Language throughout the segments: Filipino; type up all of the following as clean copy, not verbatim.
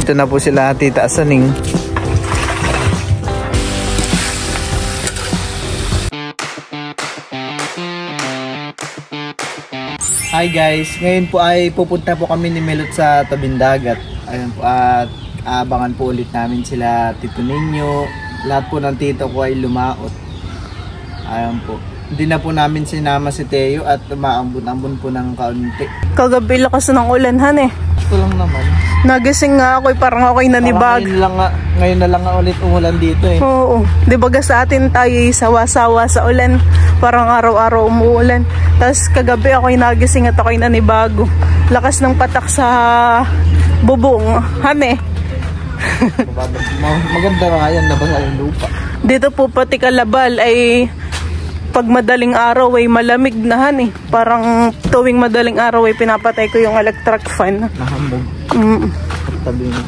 Ito na po sila Tita Asaning. Hi guys, ngayon po ay pupunta po kami ni Melot sa tabing dagat. Ayun po, at abangan po ulit namin sila Tito Ninyo. Lahat po ng tito ko ay lumaot. Ayun po. Hindi na po namin sinama si Teo at umaambon-ambon po ng kaunti. Kagabi lakas ng ulan, han eh. Ito lang naman. Nagising nga ako, parang ako'y nanibag. Ngayon na lang ulit umulan dito eh. Oo. Di ba sa atin tayo sawa-sawa sa ulan. Parang araw-araw umuulan. Tapos kagabi ako'y nagising at ako'y nanibago. Lakas ng patak sa bubong. Han eh. Maganda nga yan, nabasa yung lupa. Dito po pati Kalabal ay pag madaling araw ay malamig na, han eh. Parang tuwing madaling araw ay pinapatay ko yung electric fan. Nahambog. Tabi na.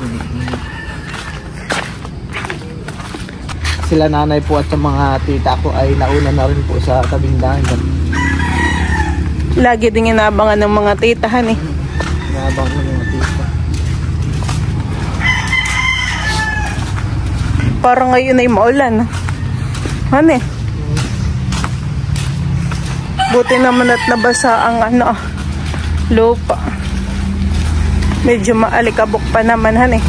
Sila nanay po at sa mga tita ko ay nauna na rin po sa tabing dagat. Lagi din inabangan ng mga titahan eh. Inabangan ng mga tita. Parang ngayon ay maulan. Han eh. Buti naman at nabasa ang lupa. Medyo maalikabok pa naman, han eh.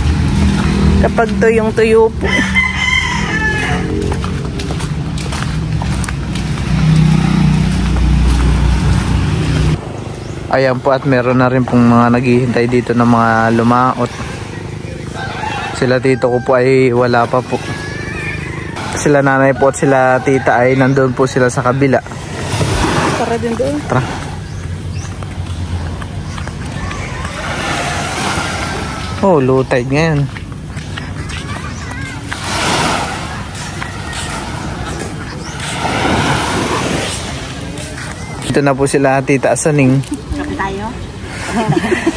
Kapag tuyong-tuyo po. Ayan po, at meron na rin pong mga naghihintay dito ng mga lumaot. Sila tito ko po ay wala pa po. Sila nanay po at sila tita ay nandun po sila sa kabila. Tara din doon. Tara. Oh, low tide ngayon. Ito na po sila Tita Asaning. Kape tayo?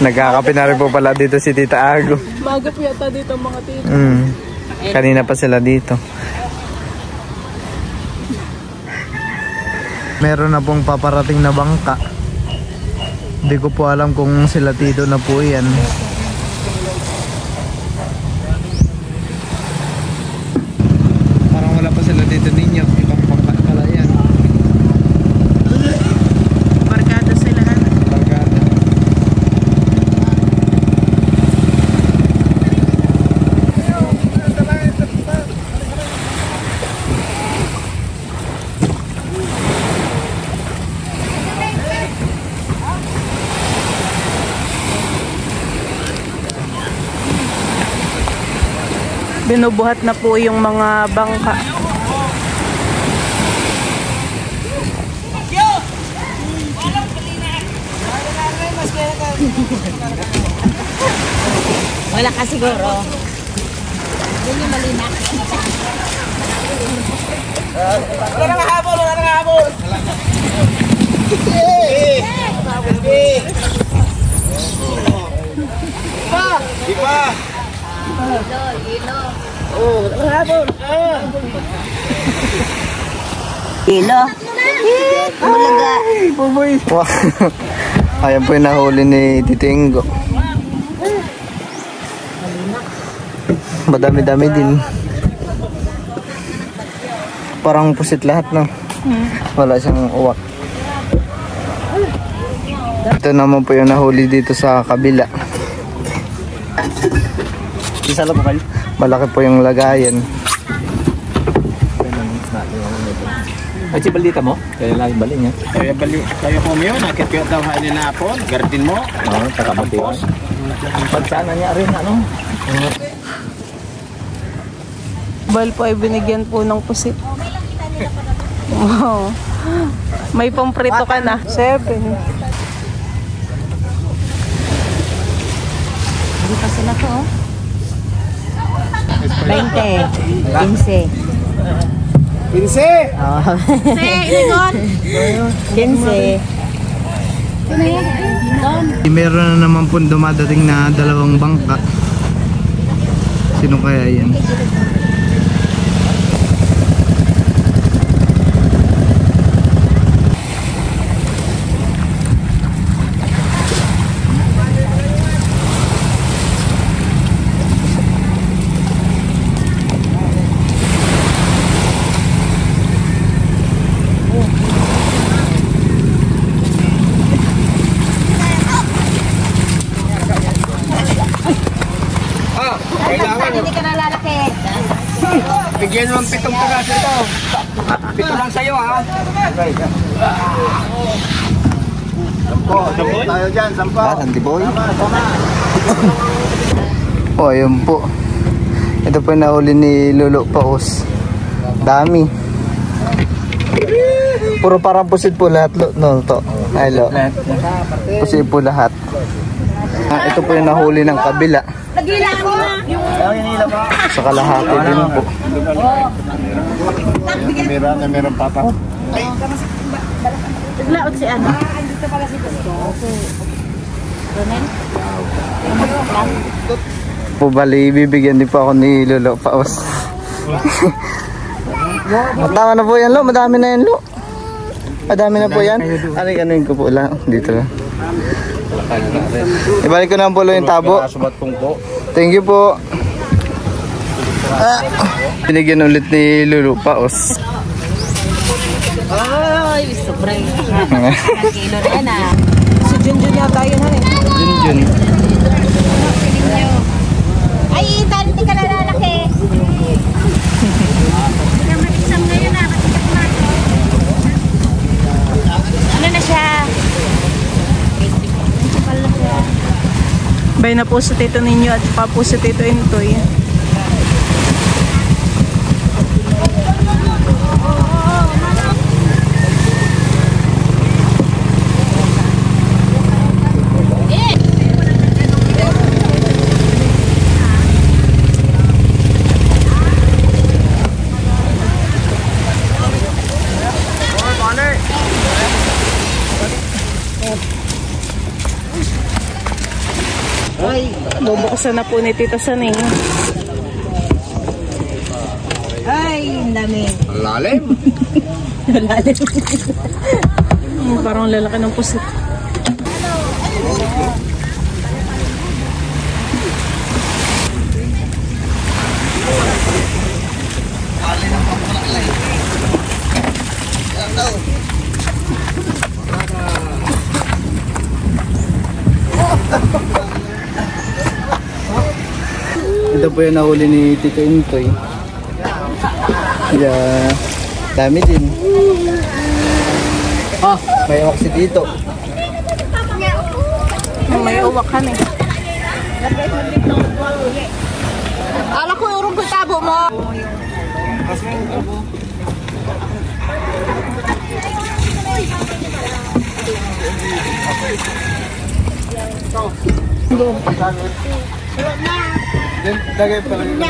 Nagkakape na rin po pala dito si Tita Ago. Magap yata dito mga tita. Kanina pa sila dito. Meron na pong paparating na bangka. Hindi ko po alam kung sila tito na po yan. Parang wala pa sila dito ninyo. Ibang bangka pala yan. Barkada sila, han. Barkada. Binubuhat na po yung mga bangka. Wala ka siguro. Hindi malinak. Wala nang habol, wala nang habol. Iba. Ilo. Oh, wala nang habol. Ilo. Bulaga. Buboy. Ayan po yung nahuli ni Titingo. Madami-dami din. Parang pusit lahat, no? Wala siyang uwak. Ito naman po yung nahuli dito sa kabila. Isa lang po kayo? Malaki po yung lagayan. Ay, si balita mo? Kaya lang yung bali niya. Kaya bali, kaya ko miyo, nakit daw hainin na hapon, gardin mo. Oo, takamatiwan. Pagsana niya rin, ano? Bal po ay binigyan po ng pusit. Wow. May pamprito ka na. 7. Hindi pa sila to, oh. 20. 15. 15! Oh. 15. Meron na naman po dumadating na 2 bangka. Sino kaya yan? Bigyan mo ng 7 piraso ito. 7 lang sa'yo, ha? Okay. Sampo. Tayo dyan, sampo. Antiboy. Oh, ayun po. Ito po yung nahuli ni Lolo Paus. Dami. Puro parang pusit po lahat, no, to. Ay, lo. Pusit po lahat. Ito po yung nahuli ng kabila. Nagila ko. Sa kalahati din po. Meron papa. Naglaot si ano? Dito pala si Ronel. Po bali, bibigyan din po ako ni Lolo Paus. Tama na po yan, lo. Madami na yan, lo. Madami na po yan. Ano ko po lang. Dito lang. Ibalik ko na po yung tabo. Thank you po. Binigyan ulit ni Lolo Paus. Ay, sobrang kilo na yan ah. Si Junjun yata yun ha eh. Junjun. Ay, hindi ka na lalaki. Ano na siya? Bay na po sa tito ninyo at pa po sa tito Intoy. Bubuksan na po ni Tita Saning. Ay, ang dami. Lalim. Lalim. Parang lalaki ng pusit. Ito po yung nahuli ni Tito Intoy. Yeah, dami din. May uwak si Tito. May uwakan eh. Ala ko yung rumput tabo mo. Lagay pa lang yung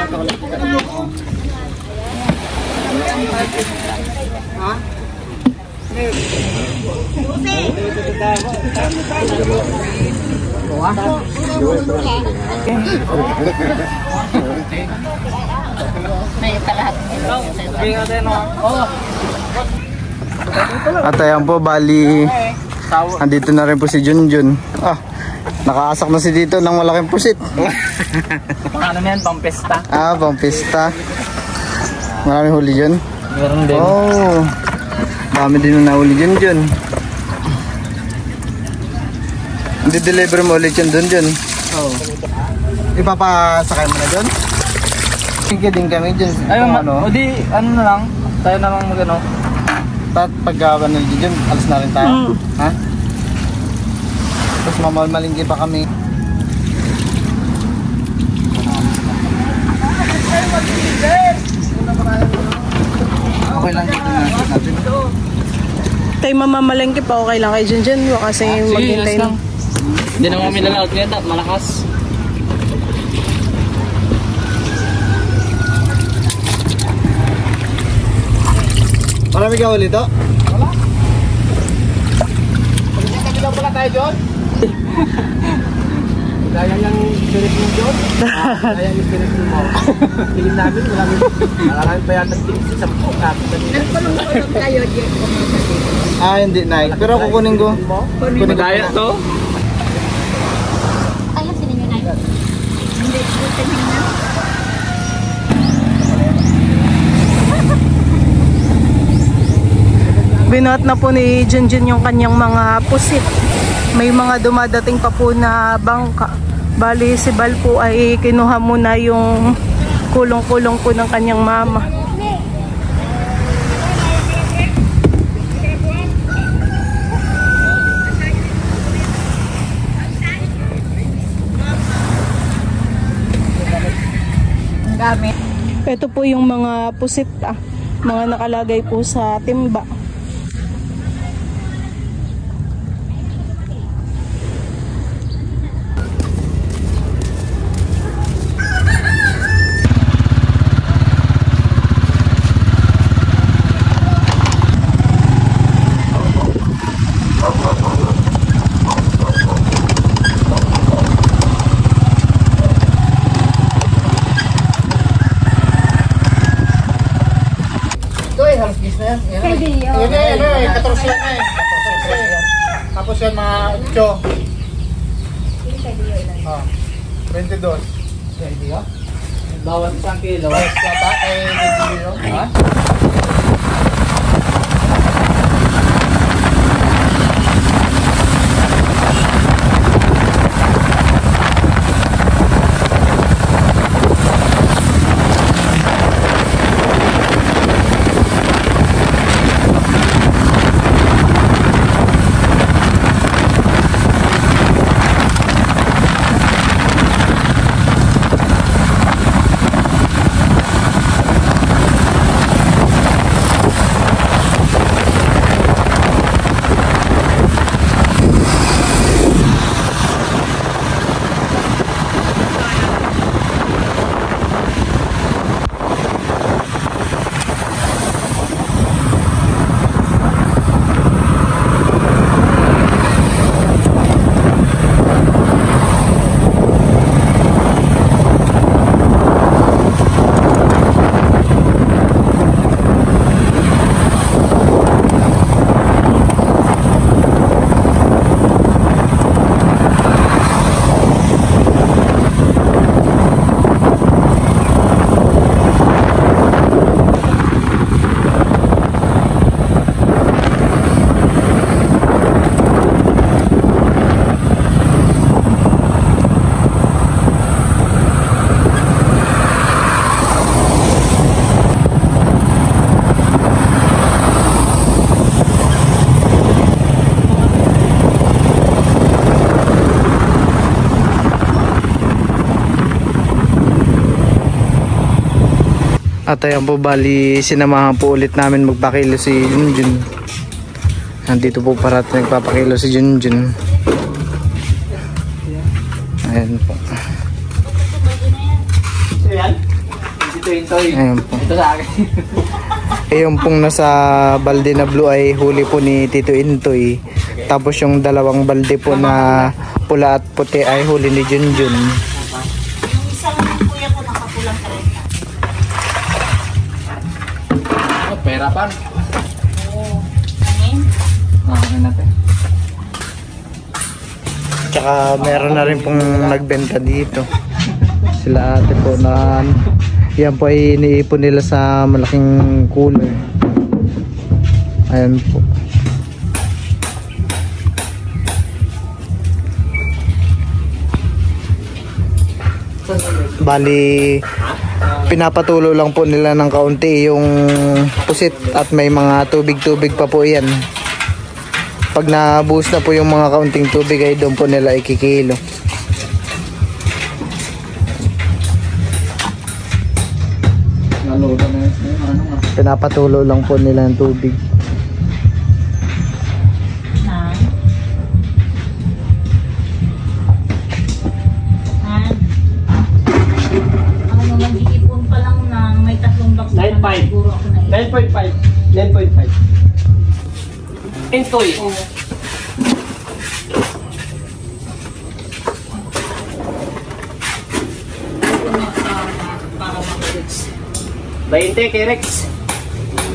At ayan po, bali andito na rin po si Junjun. Nakaasak na si Tito ng malaking pusit. Ano na yan, pampesta? Pampista. Maraming huli dyan. Meron din. Oh, dami din na nahuli dyan. Hindi deliver mo ulit yun dun. Oo. Ipapasakay mo na dun? Sige din kami dyan. Ay, o di, ano na lang, tayo na lang mag-ano. Pagkawan na dyan, alas na rin tayo. Ha? Tapos mamalmalingki pa kami. Okay lang dito natin. Tayo mamamalengke pa, okay lang kay Junjun. Kasi maghintay na. Hindi na kami nalaot ngayon, malakas. Marami ka ulit to? Wala. Kabilang pala tayo, John. Daya yung spirit mo, John. Daya yung spirit mo. Tingin namin, maraming pa yata tingin sa po. Nagpulong-pulong tayo, Jen. Hindi na. Pero kukunin ko. Daya to? Ayaw sininyo na yun. Hindi, tingin na. Binuhat na po ni Junjun yung kanyang mga pusit. May mga dumadating pa po na bangka. Bali si Bal po ay kinuha muna yung Kulong-kulong po ng kanyang mama. Ito po yung mga pusit, mga nakalagay po sa timba. Yan eh, 14 yan eh. 14. Tapos yan mga 8. 22. Bawat isang kilo. Bawat kata kay Video. Ha? At ayan po, bali sinamahan po ulit namin magpakilo si Junjun. Nandito po parati nagpapakilo si Junjun. Ayan po. Ayan po. Yung pong nasa balde na blue ay huli po ni Tito Intoy. Tapos yung dalawang balde po na pula at puti ay huli ni Junjun. Perapan. Oo. Angin? Ano natin? Tsaka meron na rin pong nagbenta dito. Sila ate po na yan po ay iniipon nila sa malaking cooler. Ayan po. Bali pinapatulo lang po nila ng kaunti yung pusit at may mga tubig-tubig pa po yan. Pag nabuhos na po yung mga kaunting tubig ay doon po nila ikikilo. Pinapatulo lang po nila ng tubig. Mag-iipon pa lang na may 3 box. 9.5. 9.5. 9.5. Intoy. Para mag-reach. 20 K-Rex.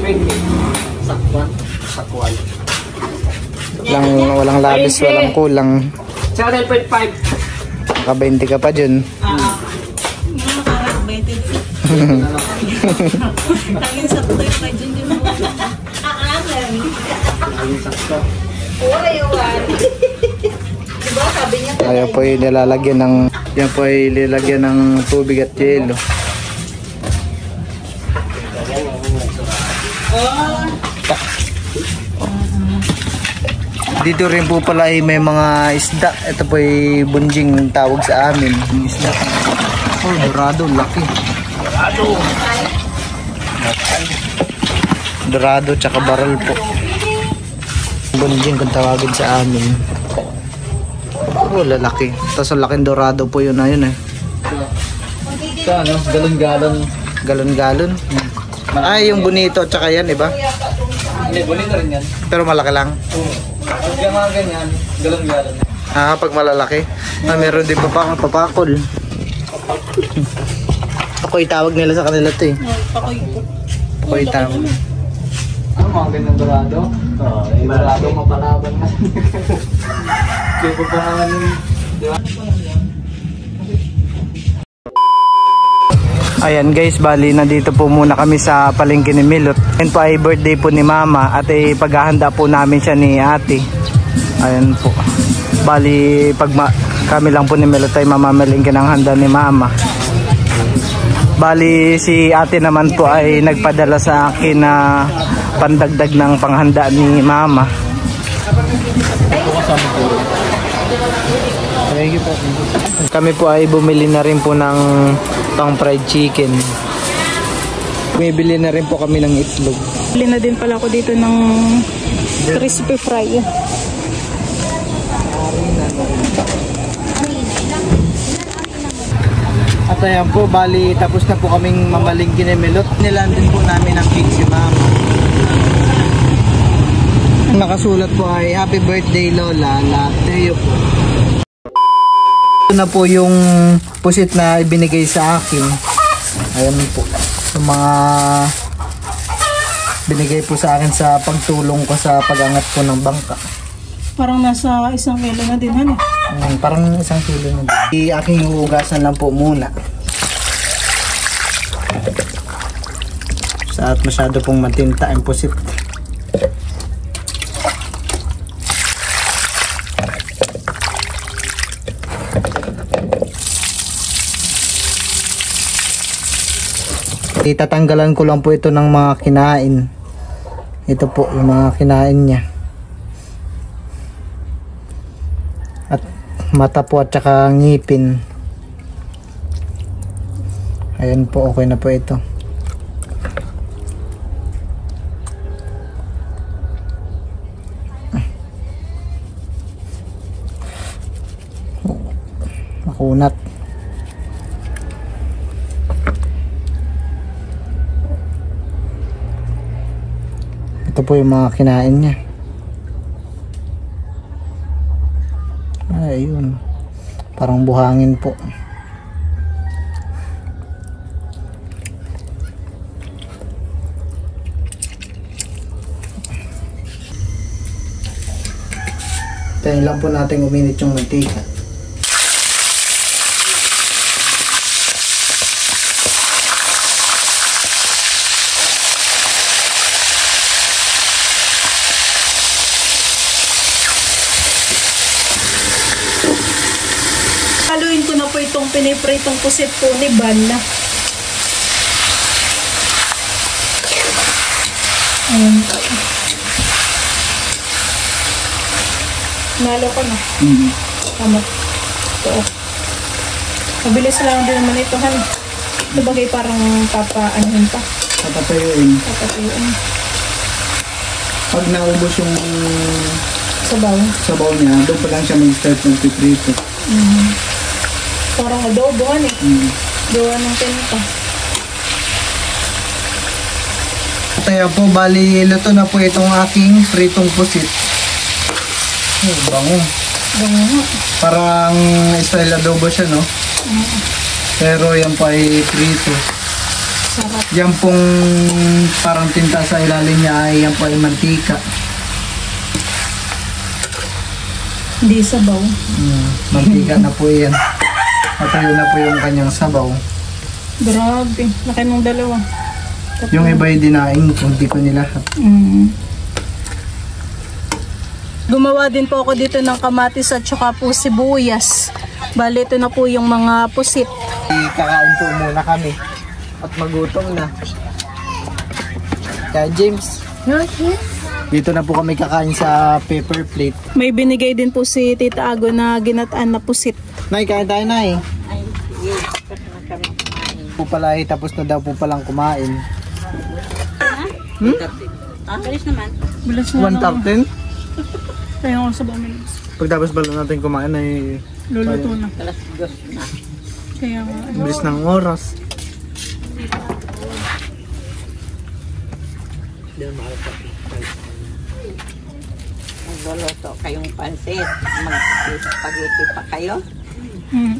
20. Sakwan. Sakwan. Walang labis, walang kulang. Sa 9.5. Naka 20 ka pa dyan. Tangin sa puto yung kay Junjun mo. Ayun sakto. Pura yawan. Diba sabi niya Ayan po ay nilalagyan ng yan po ay nilalagyan ng tubig at yelo. Dito rin po pala ay may mga isda. Ito po ay bunjing ng tawag sa amin. Yung isda. Oh, dorado, laki. Dorado tsaka baral po. Bunjing kung tawagin sa amin. Oh, lalaki. Tapos ang laking dorado po yun na yun eh. Sa ano, galon-galon. Galon-galon. Ay, yung bonito tsaka yan, iba? Hindi, bonito rin yan. Pero malaki lang. Pag yung mga ganyan, galon-galon. Ah, pag malalaki. Ah, meron din papakol. Ako'y tawag nila sa kanila to eh. Ako'y tawag. Ano mga ganyang dorado? Oo, yung dorado mapalaban na. Kaya pa pa di ba? Ayan guys, bali nandito po muna kami sa palengke ni Milot. Ayan po ay birthday po ni Mama at ay paghahanda po namin siya ni Ate. Ayan po. Bali kami lang po ni Milot ay mamamalingke ng handa ni Mama. Bali si Ate naman po ay nagpadala sa akin na pandagdag ng panghanda ni Mama. Kami po ay bumili na rin po ng pang fried chicken. Bumibili na rin po kami ng itlog. Bili na din pala ako dito ng crispy fry. At ayan po, bali tapos na po kaming mamalingki ni Milot. Nilandin po namin ang cake si Mama. Nakasulat po ay Happy Birthday Lola, Lateo po. Ito na po yung pusit na ibinigay sa akin. Ayan po. Yung mga binigay po sa akin sa pagtulong ko sa pag-angat po ng bangka. Parang nasa 1 kilo na din, ano? Parang 1 kilo na din. Aking hugasan lang po muna. At masyado pong matinta ang pusit. Itatanggalan ko lang po ito ng mga kinain. Ito po yung mga kinain niya. At mata po at saka ngipin. Ayan po, okay na po ito. Makunat. Ito po yung mga kinain niya. Ayun. Parang buhangin po. Tayo lang po natin uminit yung mantika. Haluin ko na po itong pinipritong pusit po ni Ban. Nalo ko na. Tama. Ito. Mabilis lang din naman ito, han. Ito bagay parang papaanuhin pa. Papatayuin. Papatayuin. Pag naubos yung Sabaw. niya, doon pa lang siya mag-start ng piprito. Parang adobo, han eh. Gawa ng tinta. Kaya po, bali, luto na po itong aking pritong pusit. Bango. Bango. Parang style adobo siya, no? Pero yan pa ay prito. Sarap. Yan pong parang tinta sa ilalim niya ay yan po ay mantika. Hindi sabaw. Mantika na po yan. Matayo na po yung kanyang sabaw. Grabe. Laki ng dalawa. Yung iba ay dinaing ko, hindi ko nilahat. Gumawa din po ako dito ng kamatis at saka po sibuyas. Bali, ito na po yung mga pusit. Kakain po muna kami at magutom na. Kaya James, dito na po kami kakain sa paper plate. May binigay din po si Tita Ago na ginataan na pusit. Nay, kain tayo, Nay. Ay, sige. Tapos na kami kumain. Po pala ay tapos na daw po palang kumain. Bilis naman. Bilas na One top 10. Kaya ako sa minutes. Pagtapos pala natin kumain ay Luluto na. Alas 2 na. Kaya nga. bilis ng oras. Magluluto kayong pansit. Mag-spaghetti pa kayo. Mm.